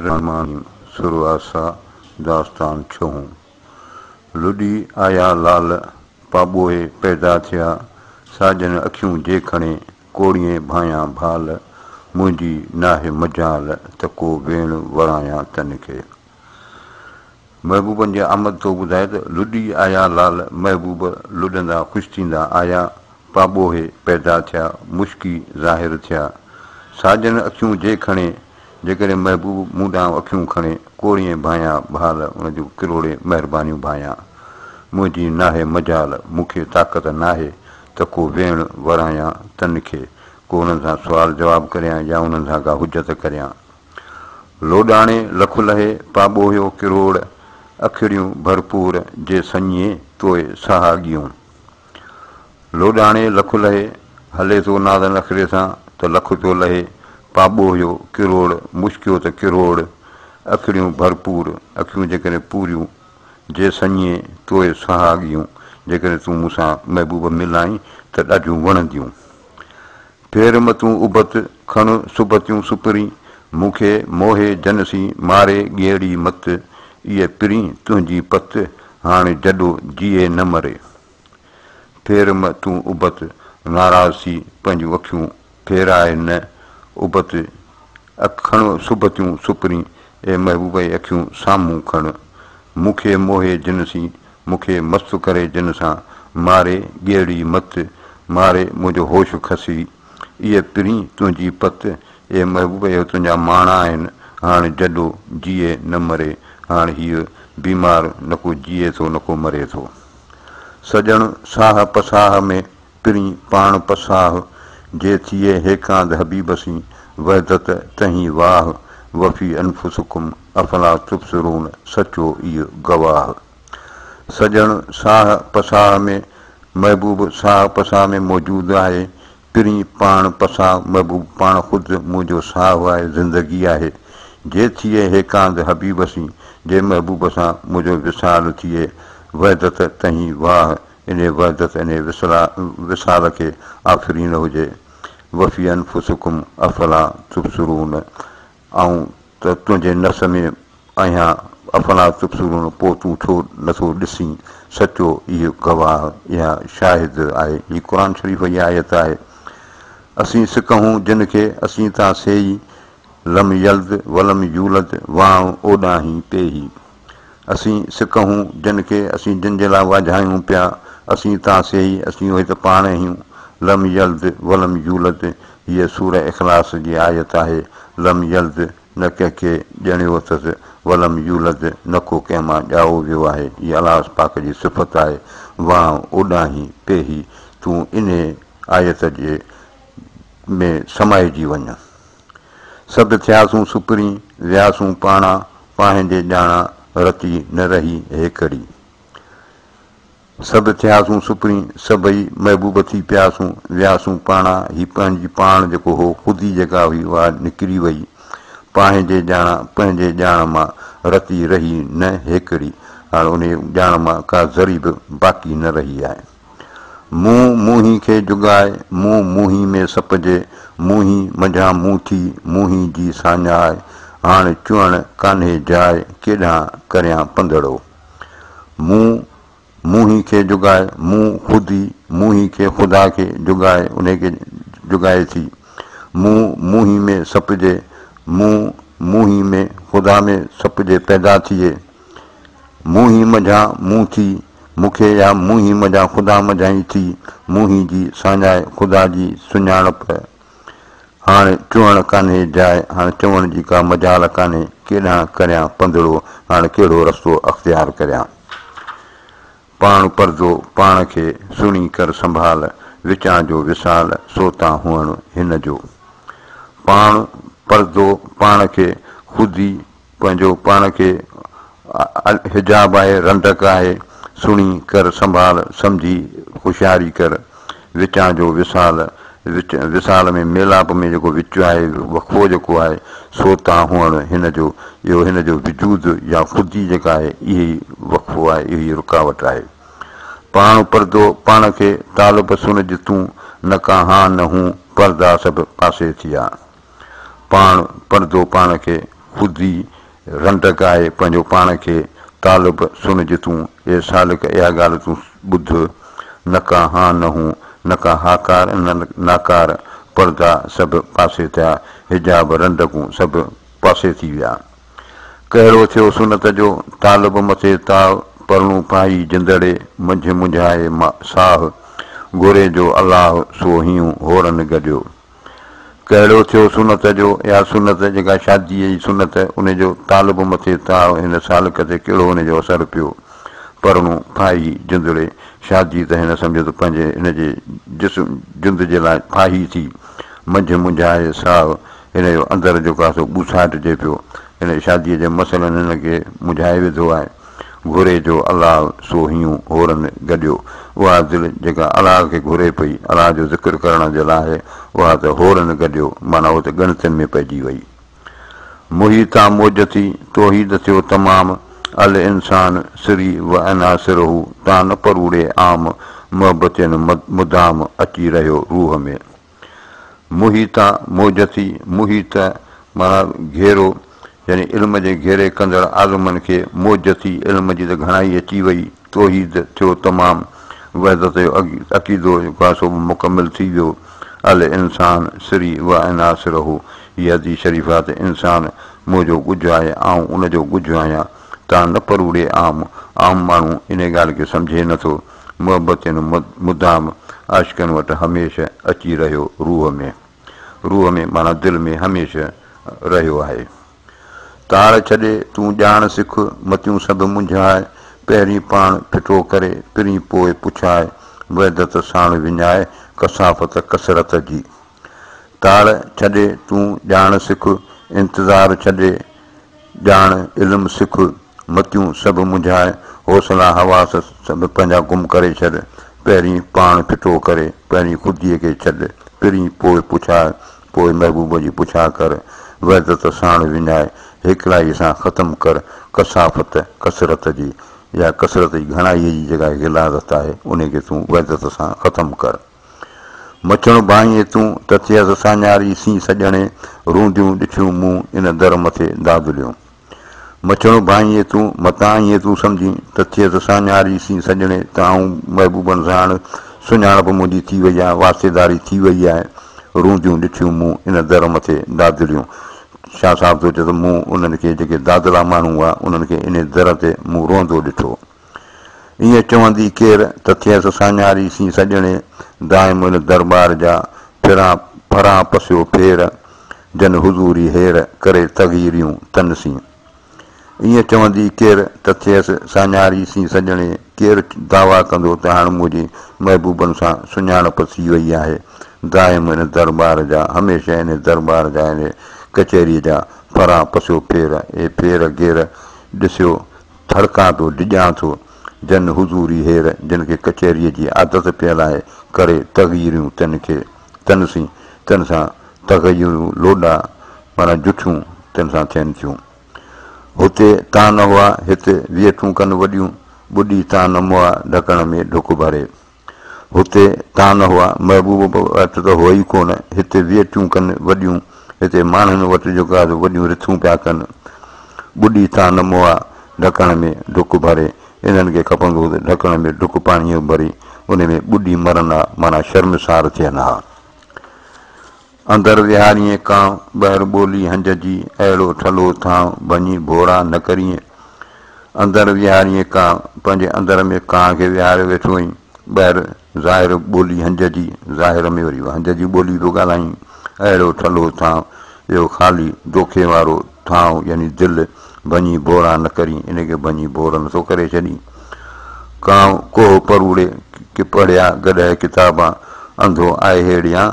रहमान सुरवासा दास्तान छहूं लुडी आया लाल पाबोए पैदा थिया साजन अखियूं जे खणे कोड़िए भाया भाल मुंहिंजी नाहे मजाल त को वेण वरायां तन खे। महबूबनि जे आमद तो ॿुधाए त लुडी आया लाल महबूब लुॾंदा ख़ुशि थींदा आया पाबोहे पैदा थिया मुश्की ज़ाहिर थिया साजन अखियूं जे खणे जेकॾहिं महबूब मूं ॾांहुं अखियूं खणे कोड़िए भाया भाल उनजूं किरोड़े महिरबानियूं भाया मुंहिंजी नाहे मजाल मूंखे ताक़त नाहे त को वेण वरायां तन खे को उन्हनि सां सुवाल जवाबु करियां या उन्हनि सां का हुजत करियां। लोॾाणे लख लहे पाॿोहियो किरोड़ अखिड़ियूं भरपूर जे सञे तोए सहागियूं। लोॾाणे लख लहे हले थो नादन अखिड़े सां त लख थो लहे पाॿोहियो किरोड़ मुश्कियो त किरोड़ अखिड़ियूं भरपूर अखियूं जेकॾहिं पूरियूं जे सञे तोए सहागियूं जेकॾहिं तूं मूंसां महबूब मिलाहीं त ॾाढियूं वणंदियूं। फेर मतूं उबत खण सुबतियूं सुपरी मूंखे मोहे जनसी मारे ॻेड़ी मत इहे पिरी तुंहिंजी पत हाणे जॾो जीए न मरे। फेर मतूं उबत नाराज़ थी पंहिंजूं अखियूं फेराए न उबत खण सुबतियूं सुपरी ए महबूब जी अखियूं साम्हूं खण मूंखे मोहे जिनसी मूंखे मस्तु करे जिन सां मारे ॻेड़ी मत मारे मुंहिंजो होश खसी इहे पिरी तुंहिंजी पत ए महबूब जो तुंहिंजा माणा आहिनि हाणे जॾो जीए न मरे हाणे हीअ बीमार न को जीए थो न को मरे थो। सॼण साह पसाह में पिरी पाण पसाह जे थिए हेकांद हबीबसी वहदत तहीं वाह वफ़ी अनफुसुकुम अफला तुबसिरून सचो इहो गवाह। सॼण साह पसाह में महबूब साह पसाह में मौजूदु आहे पिरी पाण पसाह महबूब पाण ख़ुदि मुंहिंजो साह आहे ज़िंदगी आहे जे थिए हेकांद हबीबसी जे महबूब सां मुंहिंजो विसाल थिए वहदत तहीं वाह इन वहदत इन विसाल खे आख़िरी न हुजे वफ़ी अनफुसुकुम अफला तुबसिरून ऐं त तुंहिंजे नस में आहियां अफला तुबसिरून पोइ तूं छो नथो ॾिसी सचो इहो गवाह इहा शाहिद आहे। हीअ क़ुर शरीफ़ जी आयत आहे। असीं सिकहूं जिन खे असीं तां सेई लम यल्द वलम यूलद वाह ओॾाहीं पेही। असीं सिकहूं जिन खे असीं जिन जे लाइ वाझायूं पिया असीं तां सेई असीं उहे त पाण आहियूं लम यल्द वलम यूलद हीअ सूर इख़लास जी आयत आहे। लम यल्द न कंहिंखे ॼणियो अथसि वलम यूलद न को कंहिं मां ॼाओ वियो आहे हीअ अलाह पाक जी सिफ़त आहे। वाह ओॾाहीं पेही तूं इन आयत जे में समाइजी वञ। सभु थियासूं सुपरी वियासूं पाणा पंहिंजे ॼाणा रती न रही हेकड़ी। सभु थियासूं सुपरी सभई महबूब थी पियासूं वियासूं पाणा ही पंहिंजी पाण जेको हो ख़ुदि जेका हुई उहा निकिरी वई पंहिंजे ॼाण मां रती रही न हेकड़ी हाणे उन ॼाण मां का ज़री बि बाक़ी न रही आहे। मूं मुंहीं खे जुगाए मूं मुंहीं में सपजे मुंहीं मंझां मूं थी मुंहीं जी साञाए हाणे चुअण कान्हे जाइ केॾां करियां पंधड़ो। मूं मुंहीं खे जुगाए मूं ख़ुदि मुंहीं खे ख़ुदा खे जुगाए उन खे जुगाए थी मूं मुंहीं में सपजे मूं मुंहीं में ख़ुदा में सपजे पैदा थिए मुंहीं मंझां मूं थी मूंखे या मुंहीं मंझां ख़ुदा मंझां ई थी मुंहीं जी साञाए ख़ुदा जी सुञाणप हाणे चुअण कान्हे जाइ हाणे चवण जी का मजाल कान्हे केॾां करियां पंधड़ो हाणे कहिड़ो रस्तो अख़्तियार करियां। पाण परदो पाण खे सुणी कर संभाल विचां जो विसाल सोतां हुअण हिन जो। पाण परदो पाण खे ख़ुदि पंहिंजो पाण खे हिजाब आहे रंडक आहे सुणी कर संभाल सम्झी होशियारी कर विचां जो विसाल विसाल में मेलाप में जेको विच आहे वक़फ़ो जेको आहे सोतां हुअण हिन जो इहो हिन जो वजूद या ख़ुदि जेका आहे इहा ई वक़फ़ो आहे इहा ई रुकावट आहे। पाण परदो पाण खे तालब सुनज तूं न का हा न हूं परदा सभु पासे थिया। पाण परदो पाण खे ख़ुदी रंडक आहे पंहिंजो पाण खे तालिब सुनज तूं ए सालिक इहा ॻाल्हि तूं ॿुध न का हा न हूं न का हाकार न नाकार पर्दा सभु पासे थिया हिजाब रंडकूं सभु पासे थी विया कहिड़ो थियो सुनत जो तालिब मथे ताव परलूं पाई जिंदड़े मंझि मुंझाए साह घुरे जो अलाह सो हियूं होरन गॾियो कहिड़ो थियो सुनत जो या सुनत जेका शादीअ जी सुनत उन जो तालिब मथे ताव हिन सालक ते कहिड़ो हुनजो असरु पियो परलूं फाही जिंदड़े शादी त हिन सम्झो त पंहिंजे हिनजे जिस्म जिंद जे लाइ फाही थी मंझि मुंझाए साह हिन जो अंदरि जेको आहे सो ॿुसाइटिजे पियो हिन शादीअ जे मसइलनि हिनखे मुंझाए विधो आहे घुरे जो अलाह सो हियूं होरन गॾियो उहा दिलि जेका अलाह खे घुरे पई अलाह जो ज़िक्र करण जे लाइ उहा त होरन गॾियो माना उहा त ॻणतियुनि में पइजी वई मुहिता मौज थी तोहीद थियो तमामु अल इंसान सिरी व अनासिर हू तां न परूड़े आम मोहबतियुनि मुदाम अची रहियो रूह में मुहिता मौज थी मुहित माना घेरो यानी इल्म जे घेरे कंदड़ आलमनि खे मौज थी इल्म जी त घणाई अची वई तोहीद थियो तमामु वहदत जो अक़ीदो जेको आहे सो मुकमिल थी वियो अल इंसान सिरी व अनासिर हू हीअ हदीस शरीफ़ आहे त इंसान मुंहिंजो गुझ आहे ऐं उनजो गुझ आहियां तव्हां न परूड़े आम माण्हू इन ॻाल्हि खे सम्झे नथो मोहबतियुनि मुदाम आशिकनि वटि हमेशह अची रहियो रूह में माना दिलि में हमेशह रहियो आहे तार छॾे तूं ॼाण सिख मतियूं सभु मुंझाए पहिरीं पाण फिटो करे पिरी पोइ पुछाए वहदत साण विञाए कसाफ़त कसरत जी ताड़ छॾे तूं ॼाण सिख इंतज़ारु छॾे ॼाण इल्मु सिख मतियूं सभु मुंझाए हौसला हवास सभु पंहिंजा गुम करे छॾ पहिरीं पाण फिटो करे पहिरीं ख़ुदीअ खे छॾ पिरी पोइ पुछाए पोइ महबूब जी पुछा कर वहदत साण विञाए हिकिड़ाई सां ख़तमु कर कसाफ़त कसरत जी या कसरत जी घणाईअ जी जेका गिलाज़त आहे उनखे तूं वहदत सां ख़तमु कर मचणु भाईअ तूं त थियसि साञारी सी सॼणे रूंदियूं ॾिठियूं मूं इन दर मथे दादलियूं मचणु भाईअ तूं मतां ईअं तूं सम्झी त थियसि साञारी सी सॼणे त आऊं महबूबनि सां हाणे सुञाणप मुंहिंजी थी वई आहे वास्तेदारी थी वई आहे रूंदियूं ॾिठियूं मूं इन दर मथे दादलियूं शाह साहिब थो चए त मूं उन्हनि खे जेके दादला माण्हू हुआ उन्हनि खे इन दर ते मूं रोंदो ॾिठो ईअं चवंदी केरु त थियसि साञारी सी सॼणे दाइम इन दरबार जा फरां पसियो फेर जन हुज़ूरी हेर करे तग़ीरियूं तनसी ईअं चवंदी केरु त थियसि साञारी सी सॼणे केरु दावा कंदो त हाणे मुंहिंजी महबूबनि सां सुञाणप थी वई आहे दाइम इन दरबार जा हमेशह इन दरबार जा इन कचहरीअ जा फरां पसियो फेर घेर ॾिसियो थड़कां थो डिॼां थो जन हुज़ूरी हेर जिन खे कचहरीअ जी आदत पियल आहे करे तग़ीरियूं तन सां तग़यूरूं लोॾा माना जुठियूं तिन सां थियनि थियूं हुते तां न हुआ हिते वेठूं कनि वॾियूं ॿुॾी तां न मुआ ढकण में ढुक भरे हुते तां न हुआ महबूब वटि त हो ई कोन हिते वेठूं कनि वॾियूं हिते माण्हुनि वटि जेको आहे वॾियूं रिथूं पिया कनि ॿुॾी तां न मुआ ढकण में ढुक भरे इन्हनि खे खपंदो त ढकण में ढुक पाणीअ भरी उन में ॿुॾी मरनि हा माना शर्मसार थियनि हा अंदरि विहारीअ कां ॿाहिरि ॿोली हंज जी अहिड़ो ठलो थां वञी भोरा न करीअ अंदरि विहारीअ कां पंहिंजे अंदरि में कां खे विहारे वेठो हुई ॿाहिरि ज़ाहिर ॿोली हंज जी ज़ाहिर में वरी हंज जी ॿोली थो ॻाल्हाई अहिड़ो ठलो थां इहो ख़ाली दोखे वारो थां यानी दिलि भञी बोरा न करी इनखे भञी बोर नथो करे छॾी कां कोह परूड़े कि पढ़िया गॾह किताबां अंधो आहे हेड़ियां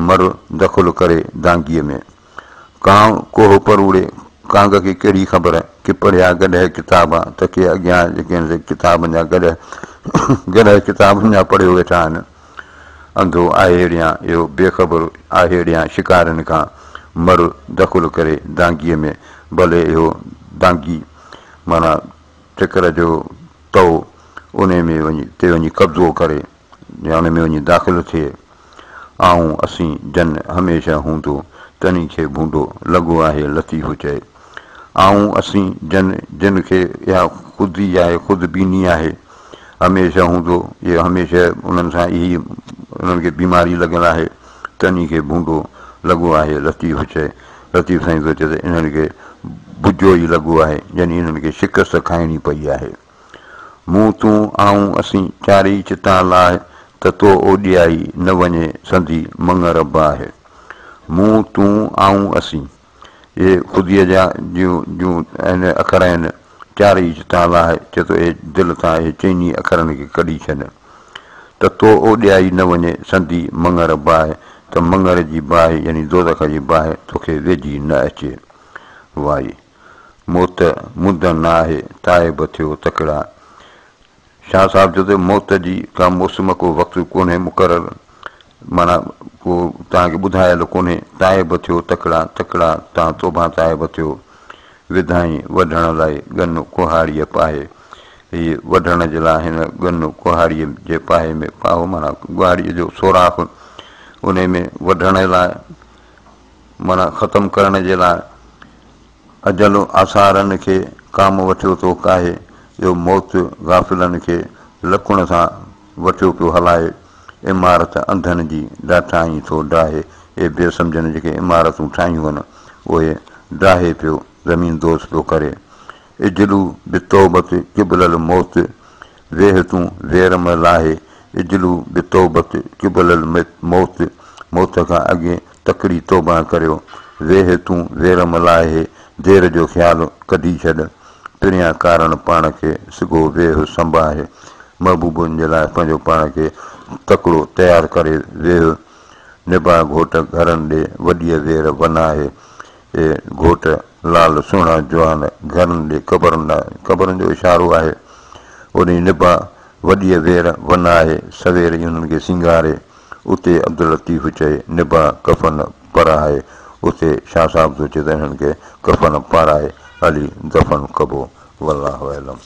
मर दख़ुल करे दांगीअ में कां कोह परूड़े कांग खे कहिड़ी ख़बर कि पढ़िया गॾह किताबां त के अॻियां जेके किताबनि जा गॾह किताबनि जा पढ़ियो वेठा आहिनि अंधो आहे हेड़ियां इहो बेख़बर आहे हेड़ियां शिकारनि खां मर दख़ुल करे दांगीअ में भले इहो दांगी माना टिकर जो तओ उन में वञी कब्ज़ो करे या उन में वञी दाख़िल थिए ऐं असीं जन हमेशह हूंदो तनी खे भूंडो लॻो आहे लतीफ़ चए। आऊं असीं जिन खे इहा ख़ुदि आहे ख़ुदिबीनी आहे हमेशह हूंदो, इहे हमेशह उन्हनि सां इहा उन्हनि खे बीमारी लॻल आहे, तनी खे भूंडो लॻो आहे लतीफ़ चए। लतीफ़ साईं थो चए त इन्हनि खे बुजो ई लॻो आहे, यानी इन्हनि खे शिकस्त खाइणी पई आहे। मूं तूं आऊं असीं चारी चितां लाइ त तो ओॾियाई न वञे संधी मंगर बाहि। मूं तूं आऊं असीं इहे ख़ुदीअ जा जूं आहिनि अखर आहिनि, चारी चितां लाइ चए थो इहे दिलि तां इहे चइनी अखरनि खे कढी छॾ त तो ओॾियाई न वञे संधी मंगर बाहि, त मंगर जी बाहि यानी दोज़ख जी बाहि तोखे वेझी न अचे। वाई मौत मुंदि न आहे ताइब थियो तकिड़ा। शाह साहिब चयो त मौत जी का मौसम को वक़्तु कोन्हे मुक़ररु, माना को तव्हांखे ॿुधायल कोन्हे। ताइब थियो तकिड़ा, तकिड़ा तव्हां तोबा ताइब थियो। विधाई वढण लाइ गन कुहाड़ीअ पाए, हीअ वढण जे लाइ हिन गन कुहाड़ीअ जे पाए में पाओ, माना कुहाड़ीअ जो सोराख़ उन में वढण लाइ, माना ख़तमु करण जे लाइ। अजल आसारनि खे काम वठियो थो काहे, इहो मौत गाफ़िलनि खे लकुण सां वठियो पियो हलाए। इमारत अंधनि जी ॾाठाई थो डाहे, इहे बेसम्झनि जेके इमारतूं ठाहियूं आहिनि उहे डाहे पियो, ज़मीन दोस्त पियो करे। इजलू बितौबत किबलल मौत, वेह तूं वेरम लाहे। इजलू बितौबत किबलल मौत, मौत खां अॻे तकड़ी तौबा करियो। वेह तूं वेरम लाहे, देर जो ख़्यालु कढी छॾ। पिणिया कारण पाण खे सिगो वेह संभाहे। महबूबनि जे लाइ पंहिंजो पाण खे तकिड़ो तयारु करे वेह। निभा घोट घरनि ॾे वॾीअ वेर वनाहे, ए घोट लाल सुहिणा जवान घरनि ॾे क़बरुनि जो इशारो आहे। उन निभा वॾीअ वेर वनाहे, सवेर ई उन्हनि खे सिंगारे। उते अब्दुल लतीफ़ चए निभा कफ़न पराए, उते शाह साहिब थो चए त हिननि खे कफ़न पाराए हली दफ़न कबो। वल्लाहु अलम।